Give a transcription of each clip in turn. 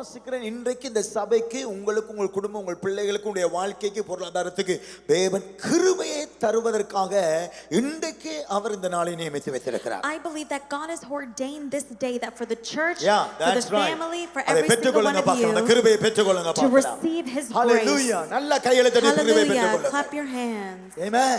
விசுவாசிக்கிறேன் இன்றைக்கு இந்த சபைக்கு உங்களுக்கு உங்கள் குடும்பம் உங்கள் பிள்ளைகளுக்கு உங்களுடைய வாழ்க்கைக்கு பொருளாதாரத்துக்கு தேவன் கிருபையை தருவதற்காக இன்றைக்கு அவர் இந்த நாளை நியமித்து வைத்திருக்கிறார். I believe that God has ordained this day that for the church, yeah, for the family, for every single one of you அந்த கிருபையை பெற்றுக்கொள்ளுங்க to receive his grace. Hallelujah. நல்ல கைகளை தட்டி கிருபையை பெற்றுக்கொள்ளுங்க. Clap your hands. Amen.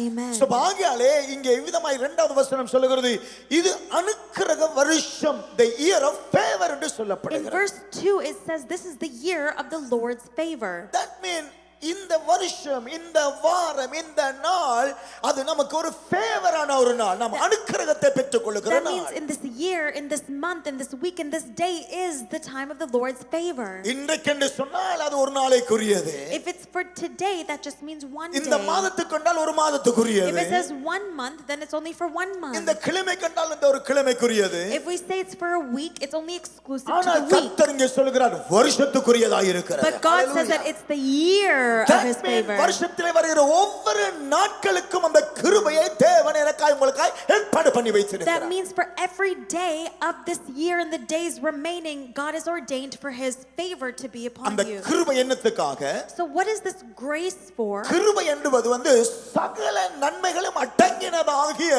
Amen. So பாகியாலே இங்கே விதமாய் இரண்டாவது வசனம் சொல்லுகிறது இது அனுக்கிரக வருஷம், the year of favor என்று சொல்லப்படுகிறது. In verse 2 it says this is the year of the Lord's favor. That means இந்த வருஷம் இந்த வாரம் இந்த நாள் அது நமக்கு ஒரு ஃபேவரான ஒரு நாள், நாம் அனுக்கிரகத்தை பெற்றுக்கொள்ளுகிற நாள். That means in this year, in this month, in this week, in this day is the time of the Lord's favor. இன்றைக்கு என்று சொன்னால் அது ஒரு நாளைக்குரியது. If it's for today, that just means one day. இந்த மாதத்துக்கு கண்டால் ஒரு மாதத்துக்குரியது. If it says 1 month, then it's only for 1 month. இந்த கிழமை கண்டால் இந்த ஒரு கிழமைக்குரியது. If we say it's for a week, it's only exclusive to the ஆனால் week. கர்த்தர் இங்கே சொல்கிறார் வருஷத்துக்குரியதாக இருக்கிறது. But God says that it's the year of his favor. வருஷத்திலே வருகிற ஒவ்வொரு நாட்களுக்கும் அந்த கிருபையை தேவன் எனக்காய் உங்களுக்காய் ஏற்பாடு பண்ணி வைத்திருக்கிறார். That means for every day of this year and the days remaining, God has ordained for his favor to be upon அந்த you. கிருபை என்னத்துக்காக? So what is this grace for? கிருபை என்பது சகல நன்மைகளும் அடங்கினதாகிய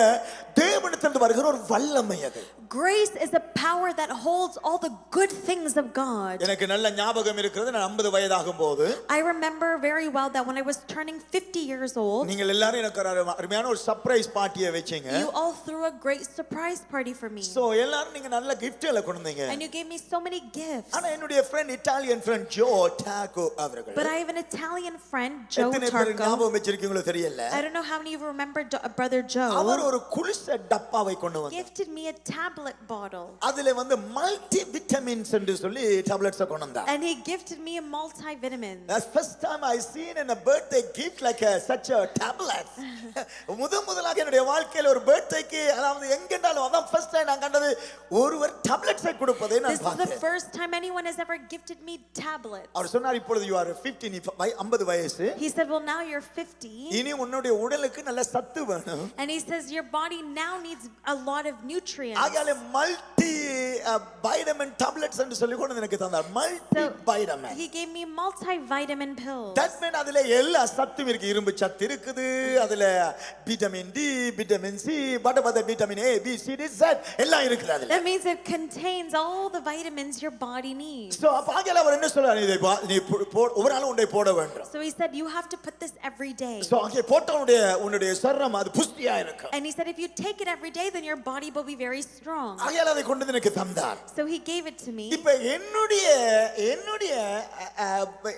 தேவனிடத்திலிருந்து வருகிற ஒரு வல்லமை அது. Grace is a power that holds all the good things of God. எனக்கு நல்ல ஞாபகம் இருக்கிறது, நான் 50 வயதாகும்போது I remember very well that when I was turning 50 years old, நீங்கள் எல்லாரும் எனக்கு அருமையான ஒரு சர்ப்ரைஸ் பார்ட்டியை வெச்சீங்க. you all threw a great surprise party for me. So எல்லாரும் நீங்க நல்ல gift-களை கொண்டு வந்தீங்க. And you gave me so many gifts. ஆனா என்னுடைய friend Italian friend Joe Taco அவர்கள். But I have an Italian friend, Joe எத்தனை பேர் Tarco. ஞாபகம் வெச்சிருக்கீங்களோ தெரியல. I don't know how many of you remember brother Joe. அவர் ஒரு குளிச டப்பாவை கொண்டு வந்தார். Gifted me a tablet bottle. அதிலே மல்டி விட்டமின்ஸ் என்று சொல்லி டேப்லெட்ஸ் கொண்டு வந்தார். And he gifted me a multivitamin. That's first time I seen in a birthday gift like such a tablet. முதலாக என்னுடைய வாழ்க்கையில ஒரு பர்த்டேக்கு அதாவது எங்கேண்டாலும் அதான் first time நான் கண்டது ஒருவர் டேப்லெட்ஸை கொடுப்பதை நான் பார்த்தேன். This is the first time anyone has ever gifted me tablets. அவர் சொன்னார் இப்பொழுது you are 50 வயசு. He said well now you're 50. இனி உன்னுடைய உடலுக்கு நல்ல சத்து வேணும். And he says your body now needs a lot of nutrients. ஆகையால மல்டி vitamin tablets என்று சொல்லி கொண்டு எனக்கு தந்தார். Multi vitamin. He gave me multivitamin pills. That means அதுல எல்லா சத்தும் இருக்கு. இரும்பு சத்து இருக்குது, அதுல vitamin D, vitamin C, whatever vitamin A B C D Z எல்லாம் இருக்குது அதுல. That means it contains all the vitamins your body needs. So ஆகையால அவர் என்ன சொல்றாரு, நீ ஒரு நாள் உன்னை போட வேண்டும். So he said you have to put this every day. So அங்கே போட்ட உன்னுடைய சரீரம் அது புஷ்டியா இருக்கும். And he said if you take it every day then your body will be very strong. ஆகையால அதை கொண்டு எனக்கு தந்தார். So he gave it to me. இப்போ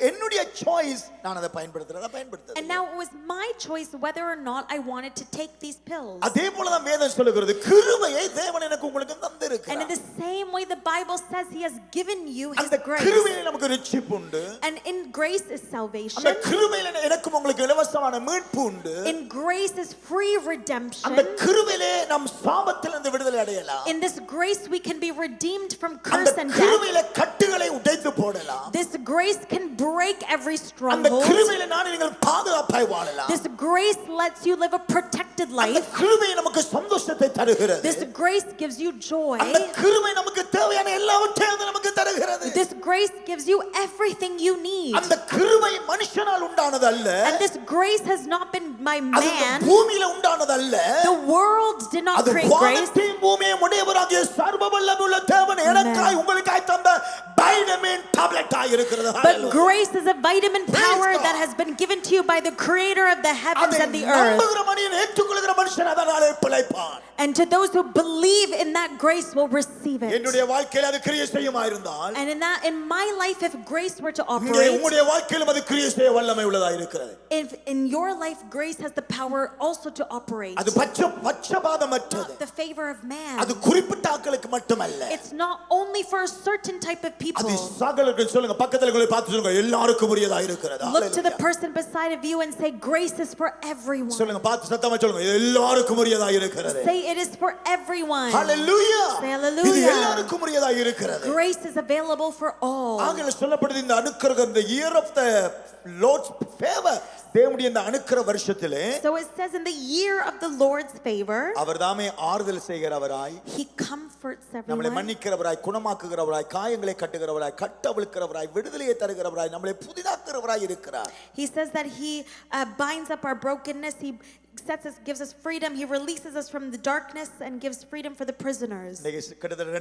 என்னுடைய choice நான் அதை பயன்படுத்துறேன். And now it was my choice whether or not I wanted to take these pills. அதே போல தான் வேதம் சொல்லுகிறது கிருபையை தேவன் எனக்கு உங்களுக்கு தந்திருக்கிறார். And in the same way the Bible says he has given you his அந்த grace. கிருபையில நமக்கு ரட்சிப்பு உண்டு. And in grace is salvation. அந்த கிருபையில எனக்கும் உங்களுக்கு இலவசமான மீட்பு உண்டு. In grace is free redemption. அந்த கிருபையிலே நாம் சாபத்திலிருந்து விடுதலை அடையலாம். In this grace we can be redeemed from அந்த curse and death. கிருபையில கட்டுகளை உடைத்து போடலாம். This grace can break every அந்த stronghold. கிருபையில நீங்கள் பாதுகாப்பாய் வாழலாம். This grace lets you live a protected அந்த life. கிருபை நமக்கு சந்தோஷத்தை தருகிறது. This grace gives you joy. அந்த கிருபை நமக்கு தேவையான எல்லாவற்றையும் நமக்கு தருகிறது. This grace gives you everything you need. அந்த கிருபை மனுஷனால் உண்டானது அல்ல. And this grace has not been by அது man. பூமியில உண்டானது அல்ல. The world did not create grace. வானத்தையும் பூமியையும் உடையவராகிய சர்வவல்லமையுள்ள தேவன் எனக்காய் உங்களுக்காய் தந்த vitamin tablet ஆய் இருக்கிறது. But grace is a vitamin power that has been given to you by the creator of the heavens and the earth. நம்புகிற மனிதன் ஏற்றுக்கொள்கிற மனுஷன் அதனாலே பிழைப்பான். And to those who believe in that grace will receive it. என்னுடைய வாழ்க்கையில அது கிரியை செய்யுமாயிருந்தால் And in my life if grace were to operate, உங்களுடைய வாழ்க்கையிலும் அது கிரியை செய்ய வல்லமை உள்ளதா இருக்கிறது. if in your life grace has the power also to operate. அது பட்சபாதமற்றது. The favor of man. அது குறிப்பிட்ட ஆட்களுக்கு மட்டுமல்ல. It's not only for a certain type of people. அது சகலருக்கு சொல்லுங்க, பக்கத்துல உங்களை பார்த்து சொல்லுங்க, எல்லாருக்கும் உரியதா இருக்கிறது. Look to the person beside of you and say grace is for everyone. சொல்லுங்க, பார்த்து சத்தமா சொல்லுங்க, எல்லாருக்கும் உரியதா இருக்கிறது. Say it is for everyone. Hallelujah. Say hallelujah. இது எல்லாருக்கும் உரியதா இருக்கிறது. Grace is available for all. ஆங்கில சொல்லப்படுது இந்த அனுக்கிரகம், the year of the Lord's favor, தேவனுடைய இந்த அனுக்கிற வருஷத்திலே So it says in the year of the Lord's favor, அவர்தாமே ஆறுதல் செய்கிறவராய், he comforts நம்மளை everyone. மன்னிக்கிறவராய், குணமாக்குகிறவராய், காயங்களை கட்டுகிறவராய், கட்டவிழ்க்கிறவராய், விடுதலையை தருகிறவராய், நம்மளை புதிதாக்குகிறவராய் இருக்கிறார். He says that he binds up our brokenness. He gives us freedom. He releases us from the darkness and gives freedom for the prisoners. இன்னைக்கு கிட்டத்தட்ட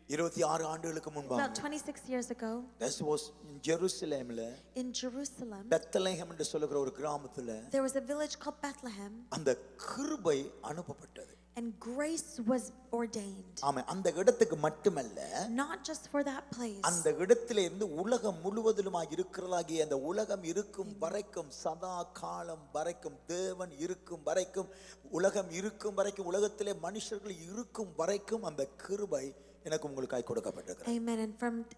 2026 ஆண்டுகளுக்கு முன்பாக About 26 years ago, this was in Jerusalemல in Jerusalem, Bethlehem என்று சொல்லுகிற ஒரு கிராமத்துல there was a village called Bethlehem, அந்த கிருபை அனுப்பப்பட்டது. and grace was ordained. ஆமா, அந்த இடத்துக்கு மட்டுமல்ல, Not just for that place, அந்த இடத்திலே இருந்து உலகம் முழுவதிலுமாய் இருக்கிறதாகிய அந்த உலகம் இருக்கும் வரைக்கும், சதா காலம் வரைக்கும், தேவன் இருக்கும் வரைக்கும், உலகம் இருக்கும் வரைக்கும், உலகத்திலே மனுஷர்கள் இருக்கும் வரைக்கும் அந்த கிருபை எனக்கு உங்களுக்காய் கொடுக்கப்பட்டிருக்கிறது. amen.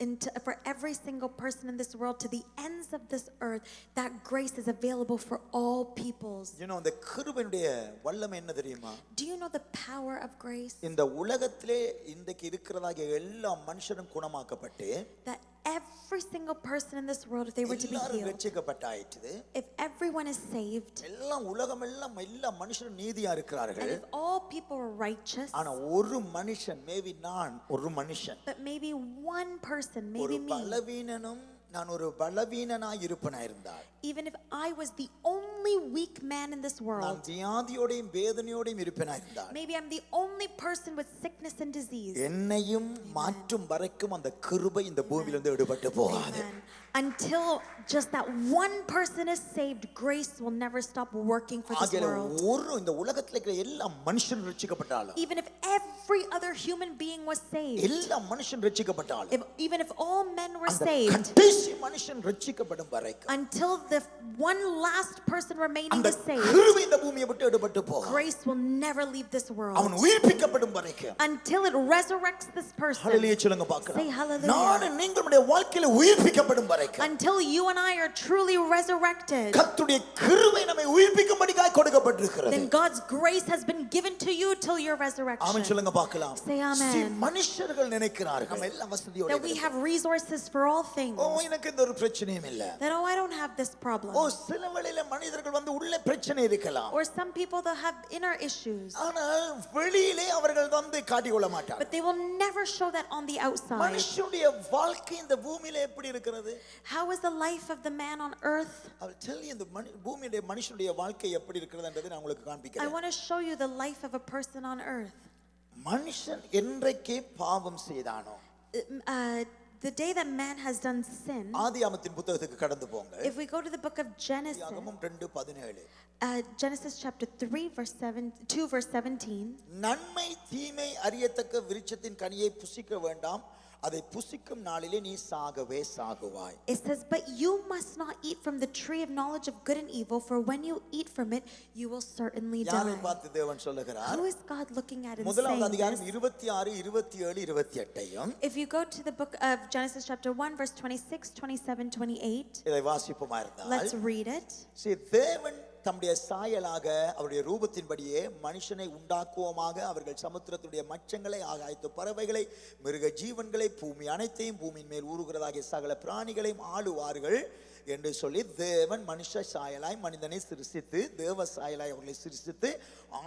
And for every single person in this world to the ends of this earth, that grace is available for all peoples. அந்த கிருபையுடைய வல்லமை என்ன தெரியுமா? Do you know the power of grace? இந்த உலகத்திலே இன்றைக்கு இருக்கிறதாகிய எல்லா மனுஷரும் குணமாக்கப்பட்டு, That every single person in this world, if they were to be எல்லாரும் healed, ரட்சிக்கப்பட்டாயிற்று, if everyone is saved, எல்லாம் உலகம் எல்லாம் எல்லா மனுஷரும் நீதியா and இருக்கிறார்கள். if all people were righteous, ஆனா ஒரு மனுஷன், மேபி நான் ஒரு மனுஷன், but maybe one person, ஒரு maybe me, பலவீனனும், நான் ஒரு பலவீனனாய் இருப்பனா இருந்தால், even if I was the only weak man in this நான் world, வியாதியோடையும் வேதனையோடையும் இருப்பனா இருந்தால், maybe I'm the only person with sickness and disease, என்னையும் மாற்றும் வரைக்கும் அந்த கிருபை இந்த பூமியிலிருந்து எடுபட்டு போகாது. amen. Until just that one person is saved, grace will never stop working for this ஆகையால world. ஒரு இந்த உலகத்துல இருக்கிற எல்லா மனுஷரும் ரட்சிக்கப்பட்டாலும், Even if every other human being was saved, எல்லா மனுஷன் ரட்சிக்கப்பட்டாலும், even if all men were அந்த saved, கடைசி மனுஷன் ரட்சிக்கப்படும் வரைக்கும் until the one last person remaining அந்த is saved, கிருபை இந்த பூமியை விட்டு எடுபட்டு போகும். grace will never leave this world. அவன் உயிர்ப்பிக்கப்படும் வரைக்கும். Until it resurrects this person. ஹல்லேலூயா சொல்லுங்க Say பார்க்கலாம். hallelujah. நான் நீங்களுடைய வாழ்க்கையில உயிர்ப்பிக்கப்படும் வரைக்கும், Until you and I are truly resurrected, கர்த்தருடைய கிருபை நம்மை உயிர்ப்பிக்கும்படியாய் கொடுக்கப்பட்டிருக்கிறது. then God's grace has been given to you till your amen resurrection. சொல்லுங்க பார்க்கலாம். Say amen. மனுஷர்கள் நினைக்கிறார்கள் நம்ம எல்லாம் வசதியோட That we have resources for all things. எனக்கு இந்த ஒரு பிரச்சனையும் இல்ல. That I don't have this problem. சில வேளையில மனிதர்கள் வந்து உள்ள பிரச்சனை இருக்கலாம். Or some people that have inner issues, ஆனால் வெளியிலே அவர்கள் வந்து காட்டிக்கொள்ள மாட்டார்கள். but they will never show that on the outside. மனுஷனுடைய வாழ்க்கை இந்த பூமியில எப்படி இருக்கிறது? How is the life of the man on earth? I will tell you இந்த பூமியிலே மனுஷனுடைய வாழ்க்கை எப்படி இருக்கிறதுன்றதை நான் உங்களுக்கு I காண்பிக்கிறேன். want to show you the life of a person on earth. மனுஷன் என்றைக்கே பாவம் செய்தானோ, The day that man has done sin, ஆதியாகமத்தின் புத்தகத்துக்கு கடந்து போங்க. if we go to the book of Genesis, ஆதியாகமம் 2:17, Genesis chapter 3 verse 2 verse 17, நன்மை தீமை அறியத்தக்க விருட்சத்தின் கனியை புசிக்க வேண்டாம், அதை புசிக்கும் நாளிலே நீ சாகவே சாகுவாய். it says, but you must not eat from the tree of knowledge of good and evil, for when you eat from it you will certainly யாரை die. பார்த்து தேவன் சொல்லுகிறார்? Who is God looking at and முதலாவது saying அதிகாரம் this? 26, 27, 28 If you go to the book of Genesis chapter 1 verse 26, 27, 28, இதை வாசிப்போமா இருந்தால், let's read it. தேவன் தம்முடைய சாயலாக அவருடைய ரூபத்தின்படியே மனுஷனை உண்டாக்குவோமாக, அவர்கள் சமுத்திரத்துடைய மச்சங்களை, ஆகாயத்து பறவைகளை, மிருக ஜீவன்களை, பூமி அனைத்தையும், பூமியின் மேல் ஊறுகிறதாகிய சகல பிராணிகளையும் ஆளுவார்கள் என்று சொல்லி, தேவன் மனுஷ சாயலாய் மனிதனை சிருஷ்டித்து, தேவ சாயலாய் அவர்களை சிருஷ்டித்து,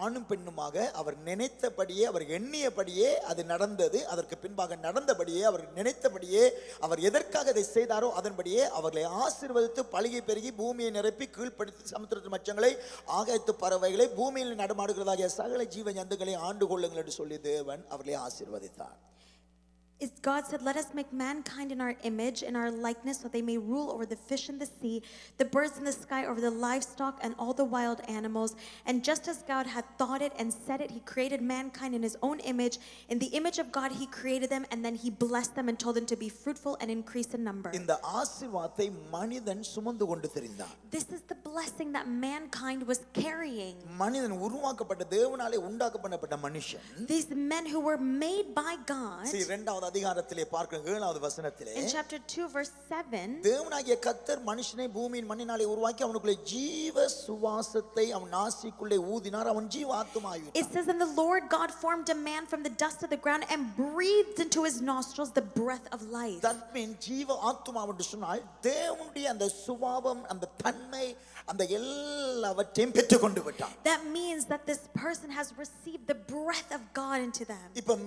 ஆணும் பெண்ணுமாக அவர் நினைத்தபடியே, அவர் எண்ணியபடியே அது நடந்தது. அதற்கு பின்பாக நடந்தபடியே, அவர் நினைத்தபடியே, அவர் எதற்காக இதை செய்தாரோ அதன்படியே அவர்களை ஆசீர்வதித்து பலுகி பெருகி பூமியை நிரப்பி கீழ்ப்படுத்தி சமுத்திரத்து மச்சங்களை, ஆகாயத்து பறவைகளை, பூமியில் நடமாடுகிறதாகிய சகல ஜீவ ஜந்துக்களை ஆண்டு கொள்ளுங்கள் என்று சொல்லி தேவன் அவர்களை ஆசீர்வதித்தார். God said, let us make mankind in our image, in our likeness, so they may rule over the fish in the sea, the birds in the sky, over the livestock, and all the wild animals. And just as God had thought it and said it, he created mankind in his own image. In the image of God he created them, and then he blessed them and told them to be fruitful and increase in number. இந்த ஆசீர்வாதத்தை மனிதன் சுமந்து கொண்டு திரிந்தான். This is the blessing that mankind was carrying. மனிதன் உருவாக்கப்பட்ட, தேவனாலே உண்டாக்கப்பட்ட மனுஷன், These men who were made by God, இரண்டாவது 2 அதிகாரத்திலே பார்க்கிறோம் 7வது வசனத்திலே In chapter 2 verse 7, தேவனாகிய கர்த்தர் மனுஷனை பூமியின் மண்ணினாலே உருவாக்கி அவனுக்குள்ளே ஜீவ சுவாசத்தை அவன் நாசிக்குள்ளே ஊதினார் அவன் ஜீவாத்மாயிட்டான். it says, and the Lord God formed a man from the dust of the ground and breathed into his nostrils the breath of life. That means ஜீவ ஆத்மா என்று சொன்னால் தேவனுடைய அந்த சுபாவம் அந்த தன்மை அந்த எல்லாவற்றையும் பெற்றுக்கொண்டு விட்டான். That means that this person has received the breath of God into them. இப்ப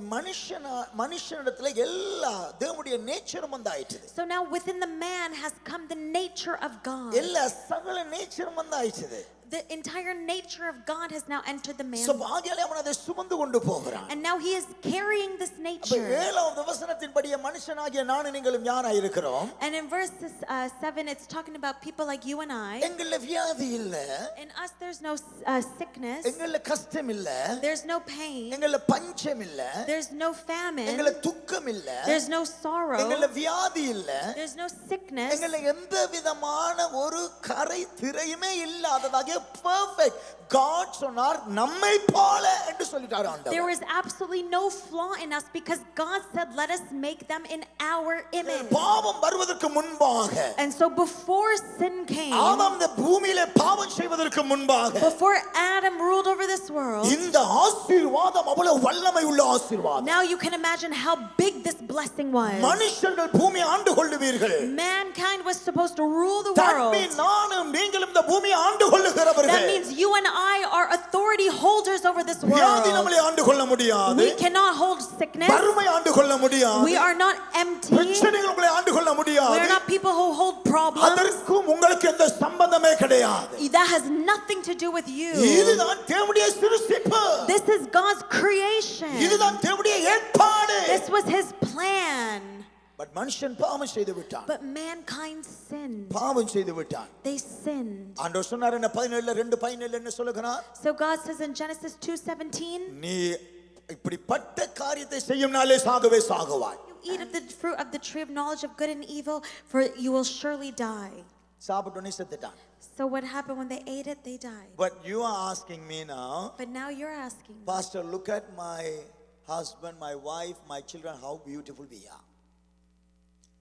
மனுஷனிடத்துல எல்லா தேவனுடைய நேச்சரும் வந்தாயிற்று. So now within the man has come the nature of God. எல்லா சகல நேச்சரும் வந்தாயிற்று. The entire nature of God has now entered the man. So ஆகையாலே அவன் அதை சுமந்து கொண்டு போகிறான். And now he is carrying this nature. 7வது வசனத்தின்படி மனுஷனாகிய நானும் நீங்களும் யாராய் இருக்கிறோம்? And in verse 7 it's talking about people like you and I. எங்கள்ல வியாதி இல்ல. In us there's no sickness. எங்கள்ல கஷ்டம் இல்ல. There's no pain. எங்கள்ல பஞ்சம் இல்ல. There's no famine. எங்கள்ல துக்கம் இல்ல. There's no sorrow. எங்கள்ல வியாதி இல்ல. There's no sickness. எங்கள்ல எந்த விதமான ஒரு கரை திரையுமே இல்லாததாக perfect God சொன்னார் நம்மை போல என்று சொல்லிட்டார் ஆண்டவர். There is absolutely no flaw in us because God said let us make them in our image. பாவம் வருவதற்கு முன்பாக And so before sin came, ஆதாம் இந்த பூமியிலே பாவம் செய்வதற்கு முன்பாக before Adam ruled over this world, இந்த ஆசீர்வாதம் அவ்வளவு வல்லமை உள்ள ஆசீர்வாதம். now you can imagine how big this blessing was. மனுஷர்கள் பூமியை ஆண்டு கொள்ளுவீர்கள். Mankind was supposed to rule the That world. means நானும் நீங்களும் இந்த பூமியை ஆண்டு கொள்ளுகிறவர்கள். That means you and I are authority holders over this வியாதி world. நம்மளை ஆண்டு கொள்ள முடியாது. We cannot hold sickness. வறுமை ஆண்டு கொள்ள முடியாது. We are not empty. பிரச்சனைகள் உங்களை ஆண்டு கொள்ள We முடியாது. are not people who hold problems. அதற்கும் உங்களுக்கு எந்த சம்பந்தமே கிடையாது. That has nothing to do with you. இதுதான் தேவனுடைய சிருஷ்டிப்பு. This is God's creation. இதுதான் தேவனுடைய ஏற்பாடு. This was his plan. But மனுஷன் பாவம் செய்து விட்டான். But mankind sinned. பாவம் செய்து விட்டான். They sinned. ஆண்டவர் சொன்னார் என்ன 17 2:17 என்ன சொல்லுகிறார்? So God says in Genesis 2:17, நீ இப்படிப்பட்ட காரியத்தை செய்யும் நாளே சாகவே சாகுவாய். you eat of the fruit of the tree of knowledge of good and evil, for you will surely die. சாப்பிட்டோனே செத்துட்டான். So what happened when they ate it? They died. But you are asking me now, But now you're asking me, Pastor, look at my husband, my wife, my children, how beautiful we are.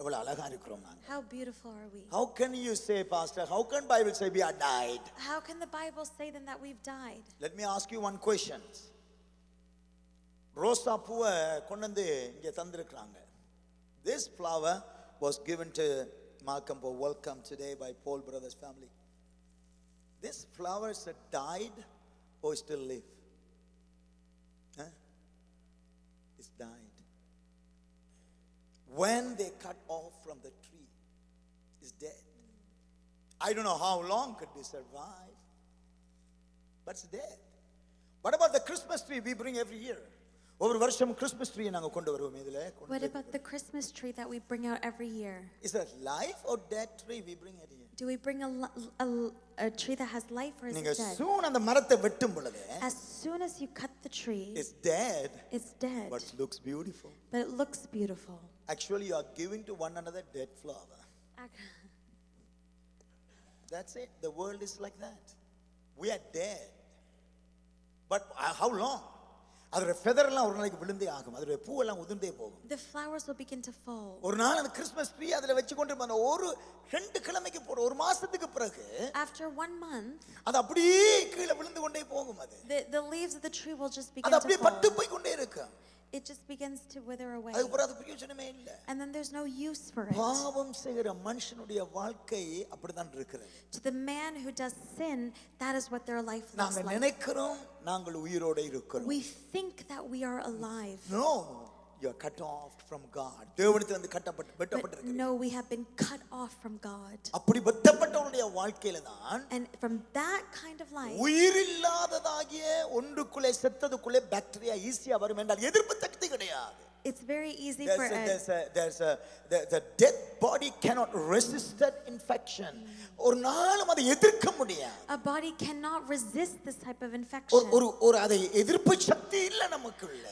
எவ்வளவு அழகா இருக்கிறோம் நாங்க. how beautiful are we? How can you say, Pastor, how can Bible say we are died? How can the Bible say then that we've died? Let me ask you one question. ரோசா பூவை கொண்டு வந்து இங்கே தந்திருக்கிறாங்க. This flower was given to Malcolm for welcome today by Paul Brothers family. This flowers that died or still live? Huh? It's died. When they cut off from the tree, it's dead. I don't know how long could they survive, but it's dead. What about the Christmas tree we bring every year? ஒவ்வொரு வருஷம் Christmas tree நாங்க கொண்டு வருவோம் இதுல. What about the Christmas tree that we bring out every year? Is that life or dead tree we bring it here? Do we bring a tree that has life or is நீங்க it dead? soon அந்த மரத்தை வெட்டும் பொழுது As soon as you cut the tree, it's dead, it's dead, but looks beautiful. but it looks beautiful. Actually, you are giving to one another dead flower. That's it. The world is like that. We are dead. But how long? அதோட ஃபெதர்லாம் ஒரு நாளைக்கு விழுந்தே ஆகும். அதோட பூவெல்லாம் உதிர்ந்தே போகும். The flowers will begin to fall. ஒரு நாள் அந்த கிறிஸ்மஸ் ட்ரீ அதுல வெச்சு கொண்டு அந்த ஒரு 2 கிழமைக்கு போற ஒரு மாசத்துக்கு பிறகு After 1 month, அது அப்படியே கீழ விழுந்து கொண்டே போகும் அது. the leaves of the tree will just begin அது to அப்படியே fall. பட்டு போய் கொண்டே இருக்கும். It just begins to wither away. அதுக்கு பிறகு அது பிரயோஜனமே இல்ல. And then there's no use for it. பாவம் செய்கிற மனுஷனுடைய வாழ்க்கை அப்படிதான் இருக்கிறது. To the man who does sin, that is what their life looks நாங்க like. நினைக்கிறோம் நாங்கள் உயிரோட இருக்கிறோம். We think that we are alive. No, you are cut off from God. தேவனிடத்திலிருந்து But வெட்டப்பட்டிருக்கிறீர்கள். no, we have been cut off from God. அப்படி வெட்டப்பட்டவனுடைய வாழ்க்கையில தான் And from that kind of life, உயிரில்லாததாகிய ஒன்றுக்குள்ளே செத்ததுக்குள்ளே பாக்டீரியா ஈஸியா வரும் என்றால் எதிர்ப்பு சக்தி கிடையாது. it's very easy for the dead body cannot resist that infection. ஒரு நாளும் அதை எதிர்க்க முடியாது. a body cannot resist this type of infection. ஒரு அதை எதிர்ப்பு சக்தி இல்ல நமக்குள்ள.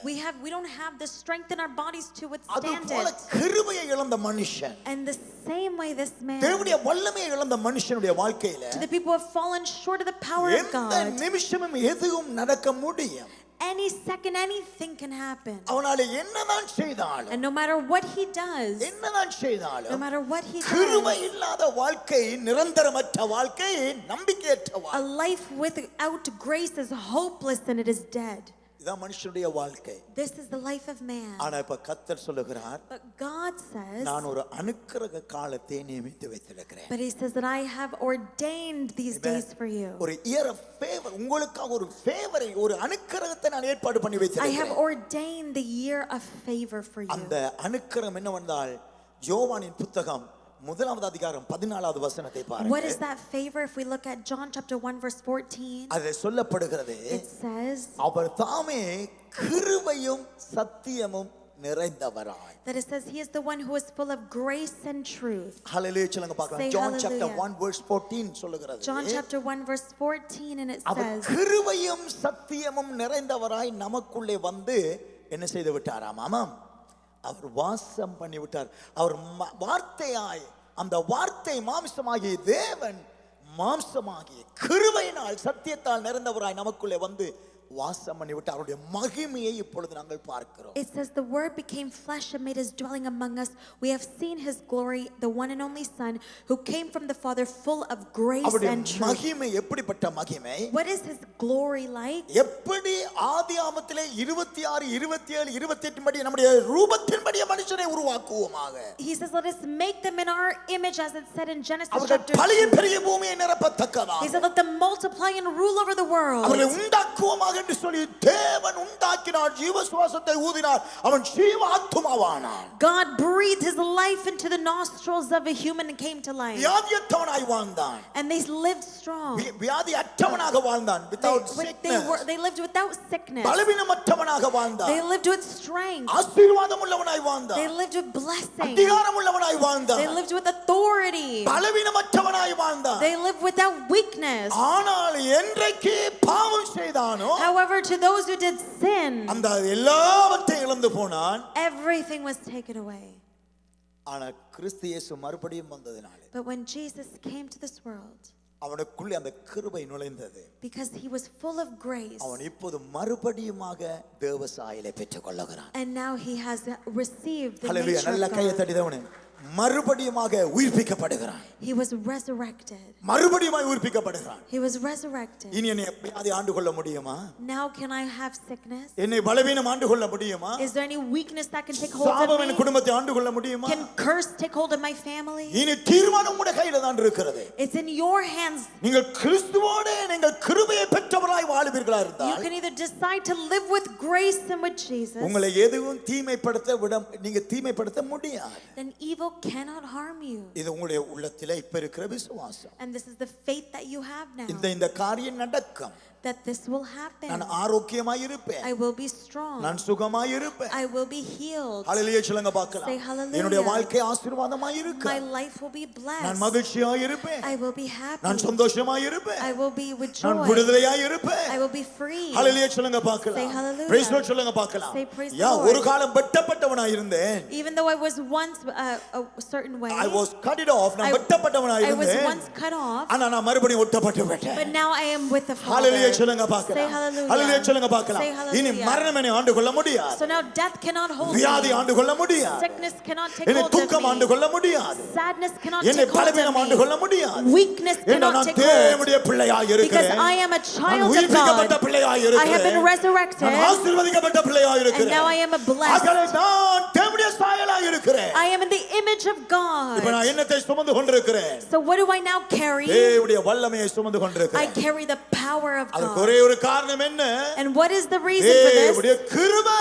We don't have the strength in our bodies to அது withstand போல it. கிருபையை இழந்த மனுஷன், And the same way this man, தேவனுடைய வல்லமையை இழந்த மனுஷனுடைய வாழ்க்கையில to the people who have fallen short of the power of எந்த God, நிமிஷமும் எதுவும் நடக்க முடியும். any second anything can happen. அவனால என்னதான் செய்தாலும் And no matter what he does, என்னதான் no செய்தாலும் matter what he கிருபை does, இல்லாத வாழ்க்கை நிரந்தரமற்ற வாழ்க்கை நம்பிக்கையற்ற a வாழ்க்கை. life without grace is hopeless and it is dead. இதான் மனுஷனுடைய வாழ்க்கை. This is the life of man. ஆனா இப்ப கர்த்தர் சொல்லுகிறார், But God says, நான் ஒரு அனுக்கிரக காலத்தை நியமித்து வைத்திருக்கிறேன். but he says that I have ordained these days for you. ஒரு இயர் ஆஃப் ஃபேவர், உங்களுக்காக ஒரு ஃபேவரை, ஒரு அனுக்கிரகத்தை நான் ஏற்பாடு பண்ணி I have வைத்திருக்கிறேன். ordained the year of favor for you. அந்த அனுக்கிரகம் என்னவென்றால் யோவானின் புத்தகம் 1 அதிகாரம் 14வது வசனத்தை What பாருங்க. is that favor? If we look at John chapter 1 verse 14, அதில் சொல்லப்படுகிறது, it says அவர் தாமே கிருபையும் சத்தியமும் நிறைந்தவராய். that it says he is the one who is full of grace and truth. ஹalleluya சொல்லுங்க பார்க்கலாம். Say John chapter hallelujah. 1 verse 14 சொல்லுகிறது. John chapter 1 verse 14, and it our says கிருபையும் சத்தியமும் நிறைந்தவராய் நமக்குள்ளே வந்து என்ன செய்து விட்டாராம்? ஆமாம், அவர் வாசம் பண்ணி விட்டார். அவர் வார்த்தையாய், அந்த வார்த்தை மாம்சமாகிய தேவன் மாம்சமாகிய கிருபையினால் சத்தியத்தால் நிறைந்தவராய் நமக்குள்ளே வந்து வாசம் பண்ணி விட்டார். அவருடைய மகிமையை இப்பொழுது நாங்கள் பார்க்கிறோம். it says the word became flesh and made his dwelling among us. We have seen his glory, the one and only Son who came from the Father, full of grace அவருடைய and truth. மகிமை எப்படிப்பட்ட மகிமை? What is his glory like? எப்படி ஆதியாமத்திலே 26 27 28 படி நம்முடைய ரூபத்தின்படி மனுஷனை உருவாக்குவோமாக. He says let us make them in our image, as it said in Genesis அவர்கள் chapter 2. பலிய பெரிய பூமியை நிரப்பத்தக்கதாக. He said let them multiply and rule over the world. அவர்களை உண்டாக்குவோமாக என்று சொல்லி தேவன் உண்டாக்கினார், ஜீவ சுவாசத்தை ஊதினார், அவன் ஜீவ ஆத்துமாவானான். God breathed his life into the nostrils of a human and came to life. வியாதியற்றவனாய் வாழ்ந்தான். And they lived strong. வியாதி அற்றவனாக வாழ்ந்தான். without sickness. They lived without sickness. பலவீனமற்றவனாக வாழ்ந்தான். They lived with strength. ஆசீர்வாதம் உள்ளவனாய் வாழ்ந்தான். They lived with blessing. அதிகாரம் உள்ளவனாய் வாழ்ந்தான். They lived with authority. பலவீனமற்றவனாய் வாழ்ந்தான். They lived without weakness. ஆனால் என்றைக்கு பாவம் செய்தானோ, However, to those who did sin, அந்த எல்லாவற்றையும் இழந்து போனான். everything was taken away. ஆனா கிறிஸ்து இயேசு மறுபடியும் வந்ததினாலே, But when Jesus came to this world, அவனுக்குள்ளே அந்த கிருபை நுழைந்தது. because he was full of grace, அவன் இப்போது மறுபடியுமாக தேவ சாயலை பெற்றுக் கொள்ளுகிறான். and now he has received the hallelujah, nature நல்ல of கையை God. தட்டிதவனே. மறுபடியுமாக உயிர்ப்பிக்கப்படுகிறான். He was resurrected. மறுபடியுமாய் உயிர்ப்பிக்கப்படுகிறான். He was resurrected. இனி என்னை வியாதி ஆண்டு கொள்ள முடியுமா? Now can I have sickness? என்னை பலவீனம் ஆண்டு கொள்ள முடியுமா? Is there any weakness that can take hold சாபம் of என் me? குடும்பத்தை ஆண்டு கொள்ள முடியுமா? Can curse take hold of my family? இனி தீர்மானம் உங்களுடைய கையில தான் இருக்கிறது. It's in your hands. நீங்கள் கிறிஸ்துவோடு நீங்கள் கிருபையை பெற்றவராய் வாழ்வீர்களா You இருந்தால், can either decide to live with grace and with Jesus, உங்களை எதுவும் தீமைப்படுத்த விட நீங்க தீமைப்படுத்த முடியாது. then evil cannot harm you. இது உங்களுடைய உள்ளத்திலே இப்ப இருக்கிற விசுவாசம். And this is the faith that you have now, இந்த காரியம் நடக்கும். that this will happen. நான் ஆரோக்கியமாய் இருப்பேன். I will be strong. நான் சுகமாய் இருப்பேன். I will be healed. ஹalleluya சொல்லுங்க பார்க்கலாம். Say hallelujah. என்னுடைய வாழ்க்கை ஆசீர்வாதமாய் My இருக்கும். life will be நான் blessed. மகிழ்ச்சியாய் இருப்பேன். I will be happy. நான் சந்தோஷமாய் இருப்பேன். I will be with நான் joy. விடுதலையாய் இருப்பேன். I will be free. ஹalleluya சொல்லுங்க Say பார்க்கலாம். hallelujah. praise Lord சொல்லுங்க பார்க்கலாம். Say praise yeah, the Lord. ஒரு காலம் வெட்டப்பட்டவனாய் இருந்தேன். Even though I was once a certain way, I was cut it off. நான் வெட்டப்பட்டவனாய் I was இருந்தேன். once cut off, ஆனா நான் மறுபடியும் ஒட்டப்பட்டு விட்டேன். but now I am with the Father. ஹalleluya சொல்லுங்க Say பார்க்கலாம். hallelujah. ஹalleluya சொல்லுங்க பார்க்கலாம். Say hallelujah. இனி மரணம் என்னை ஆண்டு கொள்ள முடியாது. So now death cannot hold வியாதி me. ஆண்டு கொள்ள முடியாது. Sickness cannot take என்னை hold துக்கம் ஆண்டு of me. கொள்ள முடியாது. Sadness cannot என்னை take hold பலவீனம் ஆண்டு of கொள்ள me. முடியாது. Weakness ஏன்னா cannot நான் take hold. தேவனுடைய பிள்ளையாய் Because இருக்கிறேன். I am a நான் child of உயிர்ப்பிக்கப்பட்ட God. பிள்ளையாய் I have been இருக்கிறேன். resurrected. நான் ஆசீர்வதிக்கப்பட்ட பிள்ளையாய் And இருக்கிறேன். now I am a blessed. ஆகவே நான் தேவனுடைய சாயலாய் இருக்கிறேன். I am in the image of இப்ப God. நான் என்னத்தை சுமந்து கொண்டிருக்கிறேன்? So what do I now carry? தேவனுடைய வல்லமையை சுமந்து I கொண்டிருக்கிறேன். carry the power of அதுக்கு God. ஒரே ஒரு காரணம் என்ன? And what is the reason for this? தேவனுடைய கிருபை.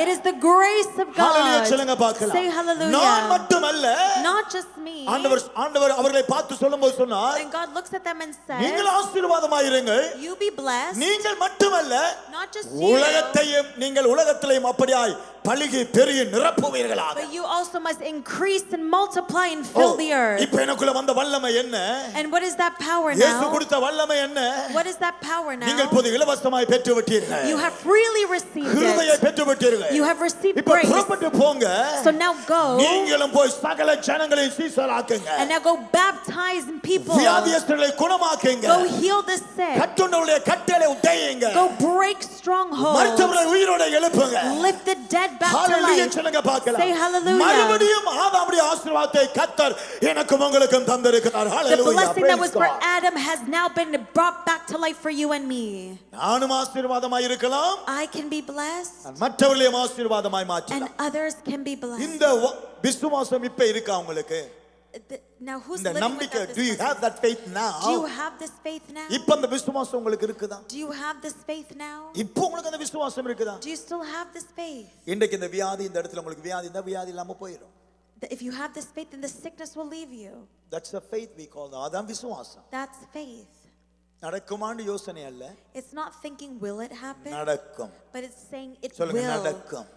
It is the grace of hallelujah God. சொல்லுங்க பார்க்கலாம். Say hallelujah. நான் மட்டுமல்ல, Not just me. ஆண்டவர் அவர்களை பார்த்து சொல்லும்போது சொன்னார், And God looks at them and நீங்கள் says, ஆசீர்வாதமாயிருங்கள். you be blessed. நீங்கள் மட்டுமல்ல, Not just you. உலகத்தையும் நீங்கள் உலகத்திலேயும் அப்படியாய் பலுகி பெருகி நிரப்புவீர்களாக. But you also must increase and multiply and fill the earth. இப்போ எனக்குள்ள வந்த வல்லமை என்ன? And what is that power இயேசு now? கொடுத்த வல்லமை என்ன? What is that power நீங்கள் now? இப்போது இலவசமாய் பெற்று விட்டீர்கள். You have freely received கிருபையை it. பெற்று விட்டீர்கள். You have received இப்போ grace. புறப்பட்டு போங்க. So now go. நீங்களும் போய் சகல ஜனங்களையும் சீஷராக்குங்க. And now go baptize people. வியாதியஸ்தர்களை குணமாக்குங்க. Go heal the sick. கட்டுண்டவருடைய கட்டளை உடையுங்க. Go break strongholds. மரித்தவர்களை உயிரோட எழுப்புங்க. Lift the dead back to hallelujah life. சொல்லுங்க பார்க்கலாம். Say hallelujah. மறுபடியும் ஆதாமுடைய ஆசீர்வாதத்தை கர்த்தர் எனக்கும் உங்களுக்கும் தந்திருக்கிறார். The hallelujah. blessing that was for Adam has now been brought back to life for you and me. நானும் ஆசீர்வாதமாய் இருக்கலாம். I can be blessed மற்றவர்களையும் ஆசீர்வாதமாய் and மாற்றலாம். others can be blessed. இந்த விசுவாசம் இப்ப இருக்கா உங்களுக்கு? Now who's இந்த living நம்பிக்கை, without do you this have that faith now? Do you have this faith now? இப்ப அந்த விசுவாசம் உங்களுக்கு இருக்குதா? Do you have this faith now? இப்போ உங்களுக்கு அந்த விசுவாசம் இருக்குதா? Do you still have this faith? இன்றைக்கு இந்த வியாதி, இந்த இடத்துல உங்களுக்கு வியாதி, இந்த வியாதி இல்லாம போயிடும். If you have this faith, then the sickness will leave you. That's a faith we call that. அதான் விசுவாசம். That's faith. நடக்குமான்னு யோசனை அல்ல. It's not thinking will it happen, நடக்கும். but it's saying it சொல்லுங்க, will. நடக்கும்.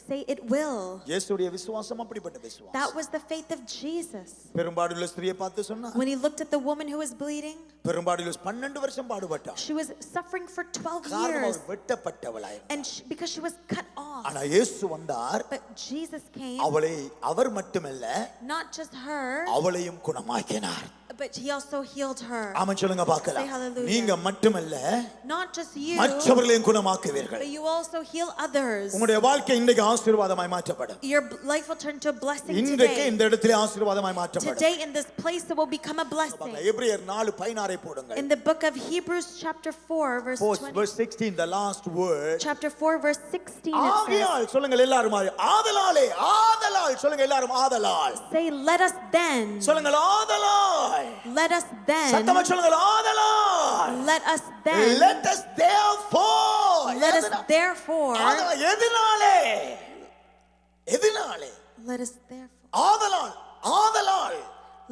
Say it will. இயேசுவுடைய விசுவாசம் அப்படிப்பட்ட விசுவாசம். That was the faith of Jesus. பெரும்பாடுள்ள ஸ்திரியை பார்த்து சொன்னா, When he looked at the woman who was bleeding, பெரும்பாடுள்ள 12 வருஷம் பாடுபட்டாள். she was suffering for 12 காரணம் years அவள் வெட்டப்பட்டவளாய். and because she was cut off. ஆனா இயேசு வந்தார். But Jesus came, அவளை அவர் மட்டுமல்ல, not just her, அவளையும் குணமாக்கினார். but he also healed her. ஆமென் சொல்லுங்க பார்க்கலாம். Say hallelujah. நீங்க மட்டுமல்ல, Not just you, மற்றவர்களையும் குணமாக்குவீர்கள். but you also heal others. உங்களுடைய வாழ்க்கை இன்றைக்கு ஆசீர்வாதமாய் மாற்றப்படும். Your life will turn to a blessing இன்றைக்கு today. இந்த இடத்திலே ஆசீர்வாதமாய் மாற்றப்படும். Today in this place it will become a blessing. எபிரேயர் 4:16 போடுங்க. In the book of Hebrews chapter 4 verse 20, verse 16, the last word. chapter 4 verse 16 it says, ஆகையால் சொல்லுங்க எல்லாரும், ஆதலாலே, ஆதலால் சொல்லுங்க எல்லாரும், ஆதலால். say let us then, சொல்லுங்க ஆதலால். let us then, சத்தமா சொல்லுங்க ஆதலால். let us then, Let us therefore. let us therefore, ஆதலால் எதனாலே? எதனாலே? let us therefore, ஆதலால், ஆதலால்.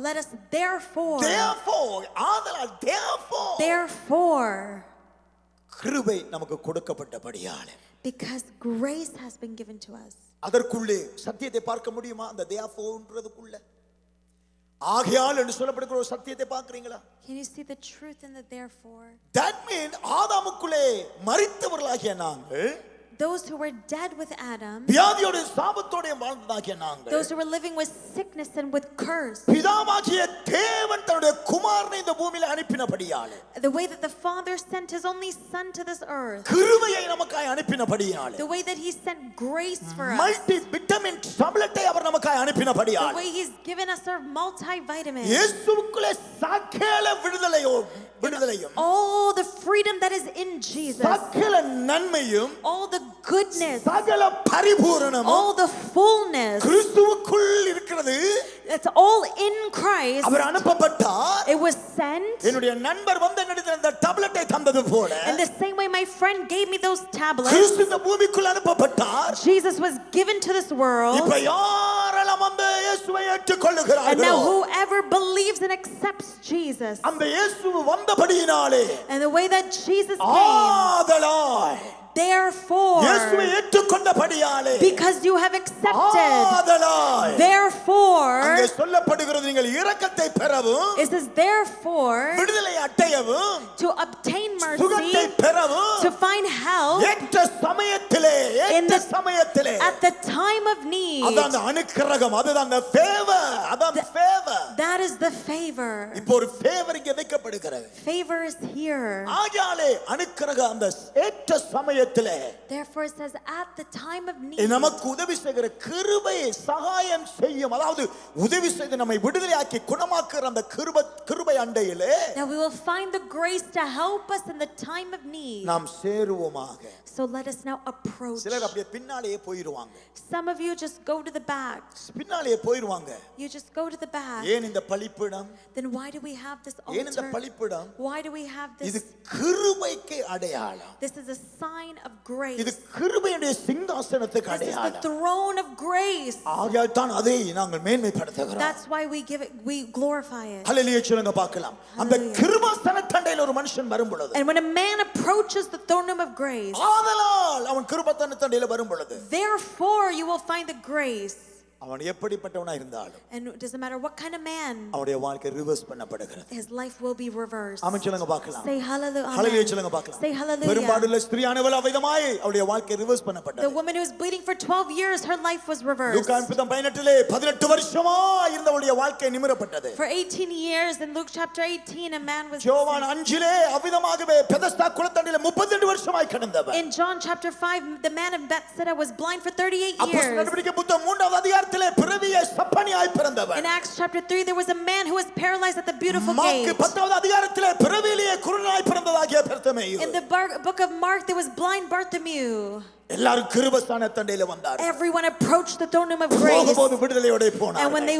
let us therefore, Therefore, ஆதலால், therefore. therefore, கிருபை நமக்கு கொடுக்கப்பட்டபடியாலே. because grace has been given to us. அதற்குள்ளே சத்தியத்தை பார்க்க முடியுமா? அந்த therefore-ன்றதுக்குள்ள ஆகையால் என்று சொல்லப்படுகிற ஒரு சத்தியத்தை பார்க்கிறீங்களா? Can you see the truth in the therefore? That means ஆதாமுக்குள்ளே மரித்தவர்களாகிய நாங்கள், Those who were dead with Adam, வியாதியோட சாபத்தோட வாழ்ந்ததாகிய நாங்கள், those who were living with sickness and with curse, பிதாவாகிய தேவன் தன்னுடைய குமாரனை இந்த பூமியில அனுப்பினபடியாலே, the way that the Father sent his only Son to this earth, கிருபையை நமக்காய் அனுப்பினபடியாலே, the way that he sent grace for us, multi vitamin டேப்லெட்டை அவர் நமக்காய் the அனுப்பினபடியாலே, way he's given us our multivitamin, இயேசுவுக்குள்ளே சகல விடுதலையும், all the freedom that is in Jesus, சகல நன்மையும், all the goodness, சகல பரிபூரணமும் all the fullness, கிறிஸ்துவுக்குள் இருக்கிறது. it's all in Christ. அவர் அனுப்பப்பட்டார். It was sent. என்னுடைய நண்பர் வந்து என்னிடத்தில் அந்த டேப்லெட்டை தந்தது போல, In the same way my friend gave me those tablets, கிறிஸ்து இந்த பூமிக்குள் அனுப்பப்பட்டார். Jesus was given to this world. இப்ப யாரெல்லாம் அந்த இயேசுவை And ஏற்றுக்கொள்ளுகிறார்களோ, now whoever believes and accepts Jesus, அந்த இயேசு வந்தபடியினாலே, and the way that Jesus came, ஆதலால் therefore, இயேசுவை ஏற்றுக்கொண்டபடியாலே, because you have accepted, ஆதலால் therefore, அங்கே சொல்லப்படுகிறது, நீங்கள் இரக்கத்தை பெறவும், it says therefore, விடுதலை அடையவும், to obtain சுகத்தை mercy, பெறவும், to find help ஏற்ற சமயத்திலே, ஏற்ற சமயத்திலே, at the time of need. அதான் அந்த அனுக்கிரகம், அதுதான் அந்த ஃபேவர், அதான் favour. That is the favor. இப்போ ஒரு ஃபேவர் இங்கே வைக்கப்படுகிறது. Favor is here. ஆகையாலே அனுக்கிரகம் அந்த ஏற்ற சமயத்திலே Therefore it says at the time of need. நமக்கு உதவி செய்கிற கிருபையை சகாயம் செய்யும், அதாவது உதவி செய்து நம்மை விடுதலையாக்கி குணமாக்குற அந்த கிருபை அண்டையிலே Now we will find the grace to help us in the time of need. நாம் சேருவோமாக. So let us now approach. சிலர் அப்படியே பின்னாலேயே போயிடுவாங்க. Some of you just go to the back. பின்னாலேயே போயிடுவாங்க. You just go to the back. ஏன் இந்த பலிப்பிடம்? Then why do we have this ஏன் இந்த altar? பலிப்பிடம்? Why do we have இது this? கிருபைக்கு அடையாளம். This is a sign of இது grace. கிருபையுடைய சிங்காசனத்துக்கு This is the அடையாளம். throne of grace. ஆகையால் தான் அதை நாங்கள் மேன்மைப்படுத்துகிறோம். That's why we glorify it. ஹல்லேலூயா சொல்லுங்க பார்க்கலாம். அந்த கிருபாசனத்தண்டையில் ஒரு மனுஷன் வரும் பொழுது, And when a man approaches the throne room of grace, ஆதலால் அவன் கிருபாசனத்தண்டையில் வரும் பொழுது, therefore you will find the grace. அவன் எப்படிப்பட்டவனா இருந்தாலும், And it doesn't matter what kind of man, அவனுடைய வாழ்க்கை ரிவர்ஸ் பண்ணப்படுகிறது. his life will be reversed. ஆமென் சொல்லுங்க பார்க்கலாம். Say hallelujah. ஹல்லேலூயா சொல்லுங்க பார்க்கலாம். Say hallelujah. பெரும்பாடுள்ள ஸ்திரீயானவள் அவ்விதமாய் அவளுடைய வாழ்க்கை ரிவர்ஸ் The பண்ணப்பட்டது. woman who was bleeding for 12 years, her life was reversed. லூக்கா 18 18 வருஷமா இருந்தவளுடைய வாழ்க்கை நிமிரப்பட்டது. For 18 years, in Luke chapter 18, a man was யோவான் 5 அவ்விதமாகவே Bethesda குளத்தண்டையில 32 வருஷமாய் கிடந்தவன். in John chapter 5, the man of Bethsaida was blind for 38 அப்போஸ்தலர் years. நடவடிக்கை புத்தகம் 3வது அதிகாரத்திலே பிறவியை சப்பனியாய் பிறந்தவன். In Acts chapter 3, there was a man who was paralyzed at the beautiful mark gate. 10வது அதிகாரத்திலே பிறவியிலேயே குருடனாய் பிறந்ததாகிய Bartimaeus. In the book of Mark, there was blind Bartimaeus. எல்லாரும் கிருபஸ்தானத்தண்டையில வந்தார். Everyone approached the throne room of grace. போகும்போது விடுதலையோட போனார். And when they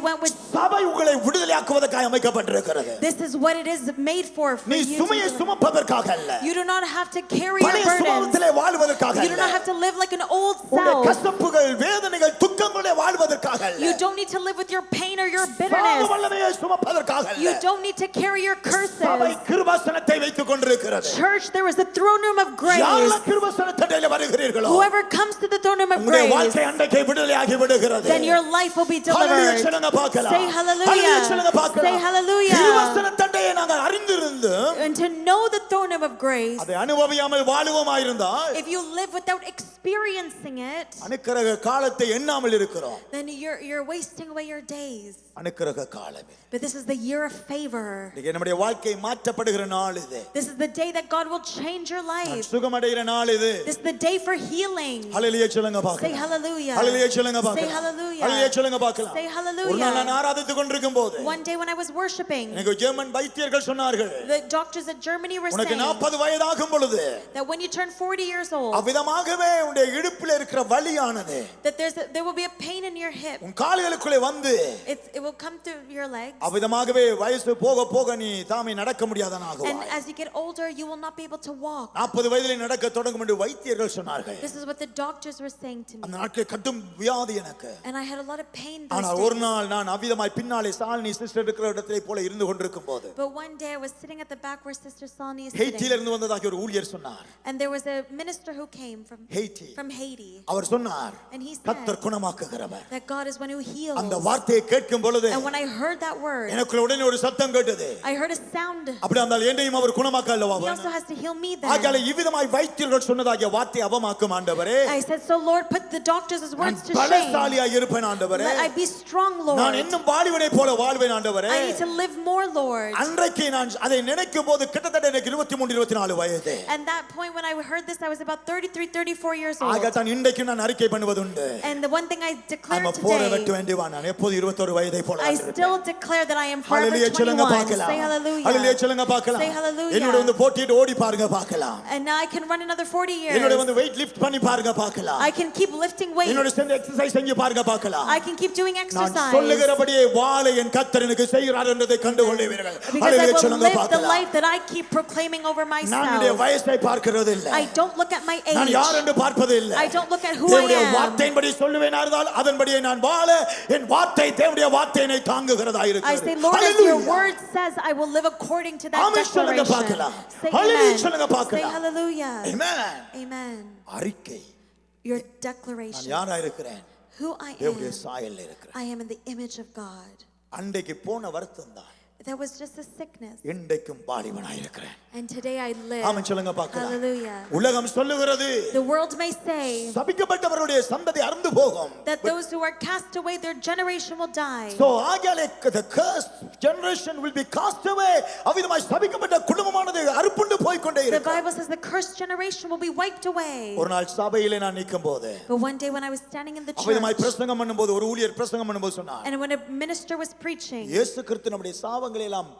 went with சபை உங்களை விடுதலையாக்குவதற்காக அமைக்கப்பட்டிருக்கிறது. this is what it is made for நீ you. சுமையை சுமப்பதற்காக அல்ல. You do not have to carry your பழைய burdens. சுபாவத்திலே வாழ்வதற்காக You do not அல்ல. have to live like an old உன்னுடைய self. கஷ்டங்கள் வேதனைகள் துக்கங்களே வாழ்வதற்காக அல்ல. You don't need to live with your pain or your சாப bitterness. வல்லமையை சுமப்பதற்காக அல்ல. You don't need to carry your சபை curses. கிருபாசனத்தை வைத்துக் கொண்டிருக்கிறது. Church, there is a throne room of grace. யாரெல்லாம் கிருபாசனத்தண்டையில வருகிறீர்களோ, Whoever comes to the throne room of உங்களுடைய grace, வாழ்க்கை அன்றைக்கே விடுதலையாகி விடுகிறது. then your life will be hallelujah delivered. சொல்லுங்க பார்க்கலாம். Say hallelujah. ஹல்லேலூயா சொல்லுங்க பார்க்கலாம். Say hallelujah. கிருபாசனத்தண்டையை நாங்கள் அறிந்திருந்தும் And to know the throne room of grace, அதை அனுபவியாமல் வாழுவோமாயிருந்தால், if you live without experiencing it, அனுக்கிரக காலத்தை எண்ணாமல் இருக்கிறோம். then you're wasting away your days. அனுக்கிரக காலமே. But this is the year of favor. இன்னைக்கு நம்முடைய வாழ்க்கை மாற்றப்படுகிற நாள் இது. This is the day that God will change your life. சுகமடைகிற நாள் இது. This is the day for healing. ஹல்லேலூயா சொல்லுங்க Say பார்க்கலாம். hallelujah. ஹல்லேலூயா சொல்லுங்க Say பார்க்கலாம். hallelujah. ஹல்லேலூயா சொல்லுங்க பார்க்கலாம். Say ஒரு நாள் hallelujah. நான் ஆராதித்துக் கொண்டிருக்கும் போது One day when I was worshiping, எனக்கு ஜெர்மன் வைத்தியர்கள் சொன்னார்கள், the doctors at Germany were உனக்கு saying 40 வயதாகும் பொழுது that when you turn 40 years old, அவ்விதமாகவே உன்னுடைய இடுப்பில் இருக்கிற வலியானது that there will be a pain in your hip. உன் கால்களுக்குள்ளே வந்து It will come to your legs. அவ்விதமாகவே வயசு போக போக நீ தாமே நடக்க And முடியாதனாகுவாய். as you get older, you will not be able to walk. 40 வயதிலே நடக்க தொடங்கும் என்று வைத்தியர்கள் சொன்னார்கள். This is what the doctors were saying to me. அந்த நாட்களில் கடும் வியாதி எனக்கு. And I had a lot of pain ஆனால் those ஒரு days. நாள் நான் அவ்விதமாய் பின்னாலே சாலினி சிஸ்டர் இருக்கிற இடத்திலே போல இருந்து கொண்டிருக்கும் போது But one day I was sitting at the back where Sister Salni is ஹெய்ட்டில sitting. இருந்து வந்ததாக ஒரு ஊழியர் சொன்னார். And there was a minister who came Haiti. from Haiti. அவர் சொன்னார், And he said கர்த்தர் குணமாக்குகிறவர். that God is one who heals. அந்த வார்த்தையை கேட்கும் பொழுது And when I heard that word, எனக்குள்ள உடனே ஒரு சத்தம் கேட்டது. I heard a sound. அப்படி இருந்தால் என்னையும் அவர் குணமாக்க அல்லவா? He also has to heal me ஆகையால then. இவ்விதமாய் வைத்தியர்கள் சொன்னதாகிய வார்த்தை அவமாக்கும் ஆண்டவரே. I said, so Lord, put the doctors' words to shame. பலசாலியாய் இருப்பேன் ஆண்டவரே. Let I be strong, நான் Lord. இன்னும் வாலிபனை போல வாழ்வேன் ஆண்டவரே. I need to live more, Lord. அன்றைக்கு நான் அதை நினைக்கும் போது கிட்டத்தட்ட எனக்கு 23 24 வயது. And that point when I heard this, I was about 33, 34 years old. ஆகத்தான் இன்றைக்கு நான் அறிக்கை பண்ணுவதுண்டு. And the one thing I I'm declare a forever today, 21. நான் எப்போது 21 வயதை போல I இருப்பேன். still declare that I am forever ஹல்லேலூயா சொல்லுங்க 21. பார்க்கலாம். Say hallelujah. ஹல்லேலூயா சொல்லுங்க பார்க்கலாம். Say hallelujah. என்னோட வந்து போட்டிட்டு ஓடி பாருங்க பார்க்கலாம். And now I can run another 40 என்னோட years. வந்து weight lift பண்ணி பாருங்க பார்க்கலாம். I can keep lifting weights. என்னோட சேர்ந்து எக்சர்சைஸ் செஞ்சு பாருங்க பார்க்கலாம். I can keep doing நான் exercise. சொல்லுகிறபடியே வாளை என் கர்த்தர் எனக்கு செய்கிறார் என்பதை கண்டு கொள்வீர்கள். Because I ஹல்லேலூயா will சொல்லுங்க live the பார்க்கலாம். life that I keep proclaiming over நான் என்னுடைய myself. வயசை பார்க்கிறது இல்லை. I don't look at my நான் age. யார் என்று பார்ப்பது இல்லை. I don't look at who I தேவனுடைய am. வார்த்தையின்படி சொல்லுவேனா இருந்தால் அதன்படியே நான் வாழ என் வார்த்தை தேவனுடைய வார்த்தையை தாங்குகிறதா I இருக்கிறது. say, Lord, as your hallelujah. word says, I will live according to that ஆமென் சொல்லுங்க declaration. பார்க்கலாம். Say ஹல்லேலூயா சொல்லுங்க amen. Say பார்க்கலாம். hallelujah. Amen. Amen. அறிக்கை. Your நான் declaration. யாரா இருக்கிறேன்? Who I தேவனுடைய am. சாயல்ல இருக்கிறேன். I am in the image of God. அன்றைக்கு போன வருத்தம் தான். There was just a sickness. இன்றைக்கும் வாலிபனாய் இருக்கிறேன். And today I live. ஆமென் சொல்லுங்க பார்க்கலாம். Hallelujah. உலகம் சொல்லுகிறது The world may say சபிக்கப்பட்டவருடைய சந்ததி அறுந்து போகும். that those who are cast away, their generation will die. So ஆகையாலே the cursed generation will be cast away. அவ்விதமாய் சபிக்கப்பட்ட குடும்பமானது அறுப்புண்டு போய் கொண்டே The இருக்கும். Bible says the cursed generation will be wiped away. ஒரு நாள் சபையிலே நான் நிக்கும்போது But one day when I was standing in the அவ்விதமாய் church, பிரசங்கம் பண்ணும்போது ஒரு ஊழியர் பிரசங்கம் பண்ணும்போது சொன்னார், and when a minister was preaching, இயேசு கிறிஸ்து நம்முடைய சாபங்களை எல்லாம்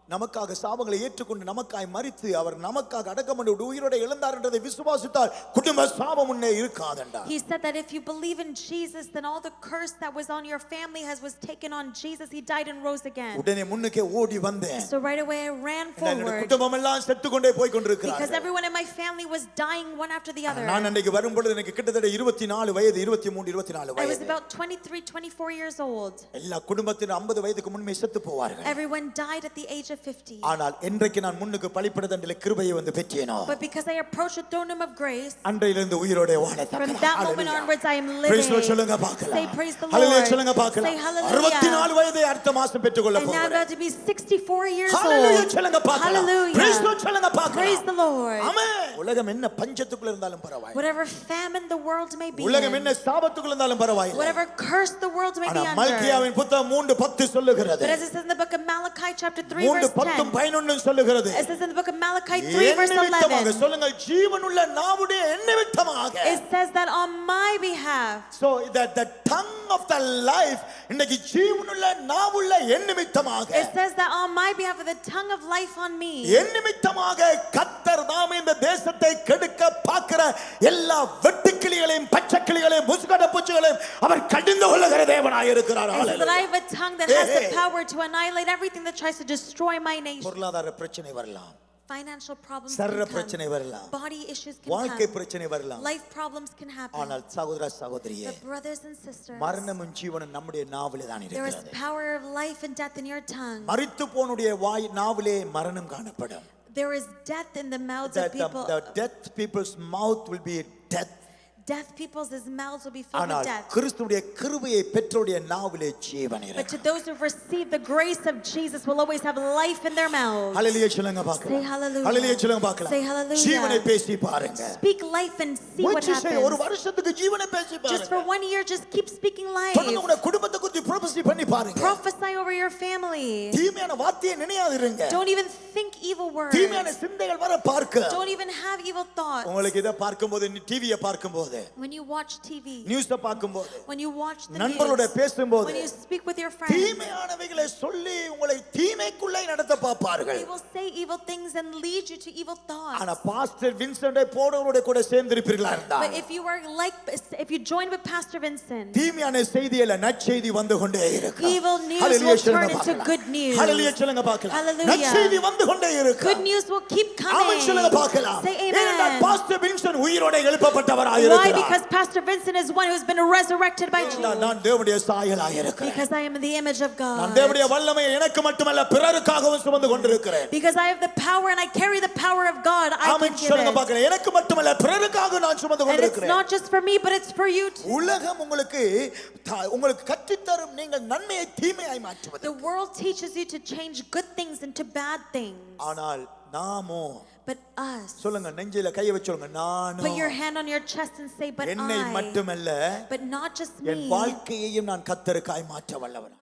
நமக்காக சாபங்களை ஏற்றுக்கொண்டு நமக்காய் மரித்து அவர் நமக்காக அடக்கம் பண்ணி உயிரோட எழுந்தார் என்றதை விசுவாசித்தால் குடும்ப சாபம் முன்னே இருக்காதண்டா. He said that if you believe in Jesus, then all the curse that was on your family was taken on Jesus. He died and rose again. உடனே முன்னுக்கே ஓடி வந்தேன். So right away I ran forward. குடும்பம் எல்லாம் செத்து கொண்டே போய் கொண்டிருக்கிறார்கள். Because everyone in my family was dying one after the other. நான் அன்றைக்கு வரும்போது எனக்கு கிட்டத்தட்ட 24 வயது 23 24 I was வயது. about 23 24 years old. எல்லா குடும்பத்தின் 50 வயதுக்கு முன்னே செத்து போவார்கள். Everyone died at the age of 50. ஆனால் இன்றைக்கு நான் முன்னுக்கு பலிபீடத்திலே கிருபையை வந்து பெற்றேனோ. But because I approached the throne room of grace, அன்றையிலிருந்து உயிரோட வாழத்தக்கதாக. from that moment onwards I am living. Praise the Lord சொல்லுங்க பார்க்கலாம். Say praise the Lord. ஹalleluya சொல்லுங்க பார்க்கலாம். Say hallelujah. 64 வயதை அடுத்த மாசம் பெற்றுக்கொள்ள And now I'm போகிறேன். about to be 64 years hallelujah old. சொல்லுங்க பார்க்கலாம். Hallelujah. Praise the Lord சொல்லுங்க பார்க்கலாம். Praise the Lord. ஆமென். உலகம் என்ன பஞ்சத்துக்குள்ள இருந்தாலும் பரவாயில்லை. Whatever famine the world may be உலகம் in, என்ன சாபத்துக்குள்ள இருந்தாலும் பரவாயில்லை. whatever curse the world may be ஆனா under. மல்கியாவின் புத்தகம் 3:10 சொல்லுகிறது. But as it says in the book of Malachi chapter 3 verse 10, 3:11 சொல்லுகிறது. it says in the book of Malachi 3 verse 11, சொல்லுங்கள் ஜீவனுள்ள நாவுடைய நிமித்தமாக. it says that on my behalf. So that the tongue of the life இன்னைக்கு ஜீவனுள்ள நாவுள்ள நிமித்தமாக. It says that on my behalf, of the tongue of life on me. நிமித்தமாக கர்த்தர் தாமே இந்த தேசத்தை கெடுக்க பார்க்கிற எல்லா வெட்டுக்கிளிகளையும் பச்சைக்கிளிகளையும் முசுகட பூச்சிகளையும் அவர் கடிந்து கொள்ளுகிற தேவனாய் இருக்கிறார். It says that I have a tongue that has the power to annihilate everything that tries to destroy my nation. பொருளாதார பிரச்சனை வரலாம். Financial problems சரீர can பிரச்சனை come. வரலாம். Body issues can வாழ்க்கை come. பிரச்சனை வரலாம். Life problems can happen. ஆனால் சகோதர சகோதரியே, But brothers and sisters, மரணமும் ஜீவனும் நம்முடைய நாவிலே தான் there is இருக்கிறது. power of life and death in your tongue. மரித்து போனுடைய வாய் நாவிலே மரணம் காணப்படும். There is death in the mouths of people. The death people's mouth will be death. Deaf people's mouths will be filled ஆனால் with death. கிறிஸ்துவுடைய கிருபையை பெற்றோருடைய நாவிலே ஜீவன் But to இருக்கும். those who receive the grace of Jesus will always have life in their mouths. ஹalleluya சொல்லுங்க Say பார்க்கலாம். hallelujah. ஹalleluya சொல்லுங்க பார்க்கலாம். Say hallelujah. ஜீவனை பேசி பாருங்க. Speak life and see what முயற்சி செய்ய ஒரு happens. வருஷத்துக்கு ஜீவனை பேசி Just for பாருங்க. 1 year, just keep speaking life. சொல்லுங்க உங்க குடும்பத்தை குறித்து ப்ரொபசி பண்ணி பாருங்க. Prophesy over your family. தீமையான வார்த்தையை நினையாதிருங்க. Don't even think evil words. தீமையான சிந்தைகள் வர பார்க்க. Don't even have evil thoughts. உங்களுக்கு இத பார்க்கும்போது டிவியை பார்க்கும்போது When you watch TV, நியூஸை பார்க்கும்போது when you watch the நண்பர்களோட news, பேசும்போது when you speak with your friends, தீமையானவைகளை சொல்லி உங்களை தீமைக்குள்ளே நடத்த பார்ப்பார்கள். they will say evil things and lead you to evil thoughts. ஆனா பாஸ்டர் வின்சென்ட்டை போனவரோட கூட சேர்ந்திருப்பீர்களா இருந்தா But if you join with Pastor Vincent, தீமையான செய்தியில நற்செய்தி வந்து கொண்டே இருக்கும். evil news Hallelujah will turn சொல்லுங்க into பார்க்கலாம். good news. Hallelujah சொல்லுங்க பார்க்கலாம். Hallelujah. நற்செய்தி வந்து கொண்டே இருக்கும். Good news will keep coming. ஆமென் சொல்லுங்க பார்க்கலாம். Say amen. ஏனென்றால் பாஸ்டர் வின்சென்ட் உயிரோட எழுப்பப்பட்டவராய் Why? இருக்கிறார். Because Pastor Vincent is one who has been resurrected by Jesus. நான் தேவனுடைய சாயலாய் இருக்கிறேன். Because I am in the image of நான் God. தேவனுடைய வல்லமையை எனக்கு மட்டுமல்ல பிறருக்காகவும் சுமந்து கொண்டிருக்கிறேன். Because I have the power and I carry the power of God, I can amen give சொல்லுங்க it. பார்க்கலாம். எனக்கு மட்டுமல்ல பிறருக்காக நான் சுமந்து And it's கொண்டிருக்கிறேன். not just for me, but it's for you too. உலகம் உங்களுக்கு கற்றுத் தரும் நீங்கள் நன்மையை தீமையாய் மாற்றுவது. The world teaches you to change good things into bad things. ஆனால் நாமோ But us. சொல்லுங்க நெஞ்சில கையை வச்சு சொல்லுங்க நானோ Put your hand on your chest and say, but என்னை I. மட்டுமல்ல But not just N me. வாழ்க்கையையும் நான் கர்த்தருக்காய் மாற்ற வல்லவன்.